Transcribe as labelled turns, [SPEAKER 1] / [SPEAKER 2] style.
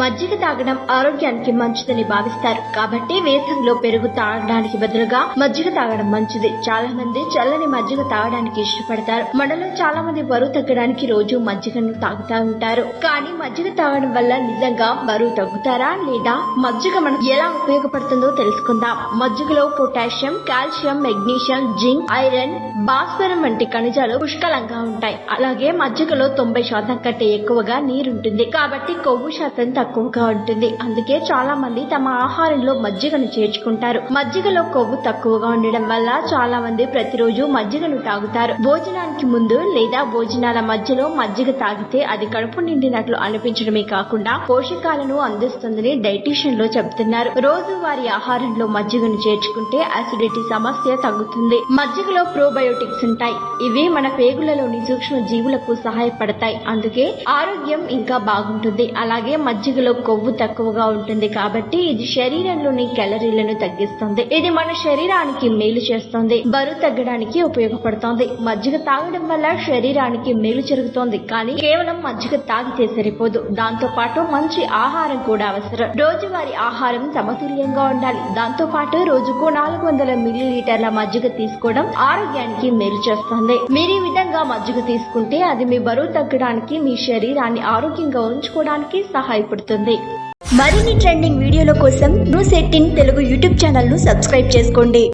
[SPEAKER 1] మజ్జిగ తాగడం ఆరోగ్యానికి మంచిదని భావిస్తారు. కాబట్టి వేసవిలో పెరుగు తాగడానికి బదులుగా మజ్జిగ తాగడం మంచిది. చాలా మంది చల్లని మజ్జిగ తాగడానికి ఇష్టపడతారు. మనలో చాలా మంది బరువు తగ్గడానికి రోజు మజ్జిగను తాగుతూ ఉంటారు. కానీ మజ్జిగ తాగడం వల్ల నిజంగా బరువు తగ్గుతారా లేదా మజ్జిగ మనకు ఎలా ఉపయోగపడుతుందో తెలుసుకుందాం. మజ్జిగలో potassium, calcium, magnesium, zinc, iron, భాస్వరం వంటి ఖనిజాలు పుష్కలంగా ఉంటాయి. అలాగే మజ్జిగలో 90% కంటే ఎక్కువగా నీరుంటుంది. కాబట్టి కొవ్వు శాతం తక్కువగా ఉంటుంది. అందుకే చాలా మంది తమ ఆహారంలో మజ్జిగను చేర్చుకుంటారు. మజ్జిగలో కొవ్వు తక్కువగా ఉండడం వల్ల చాలా మంది ప్రతిరోజు మజ్జిగను తాగుతారు. భోజనానికి ముందు లేదా భోజనాల మధ్యలో మజ్జిగ తాగితే అది కడుపు నిండినట్లు అనిపించడమే కాకుండా పోషకాలను అందిస్తుందని డైటీషియన్లు చెబుతున్నారు. రోజువారీ ఆహారంలో మజ్జిగను చేర్చుకుంటే అసిడిటీ సమస్య తగ్గుతుంది. మజ్జిగలో ప్రోబయోటిక్స్ ఉంటాయి. ఇవి మన పేగులలోని సూక్ష్మ జీవులకు సహాయపడతాయి. అందుకే ఆరోగ్యం ఇంకా బాగుంటుంది. అలాగే మజ్జిగలో కొవ్వు తక్కువగా ఉంటుంది కాబట్టి ఇది శరీరంలోని క్యాలరీలను తగ్గిస్తుంది. ఇది మన శరీరానికి మేలు చేస్తుంది. బరువు తగ్గడానికి ఉపయోగపడుతుంది. మజ్జిగ తాగడం వల్ల శరీరానికి మేలు జరుగుతుంది. కానీ కేవలం మజ్జిగ తాగితే సరిపోదు. దాంతో పాటు మంచి ఆహారం కూడా అవసరం. రోజువారీ ఆహారం సమతుల్యంగా ఉండాలి. దాంతో పాటు రోజుకు 400 మిల్లీలీటర్ల మజ్జిగ తీసుకోవడం ఆరోగ్యానికి మేలు చేస్తుంది. మీరు ఈ విధంగా మజ్జిగ తీసుకుంటే అది మీ బరువు తగ్గడానికి, మీ శరీరాన్ని ఆరోగ్యంగా ఉంచుకోవడానికి సహాయపడుతుంది. మరిన్ని ట్రెండింగ్ వీడియోల కోసం న్యూస్ 18 తెలుగు యూట్యూబ్ ఛానల్ ను సబ్స్క్రైబ్ చేసుకోండి.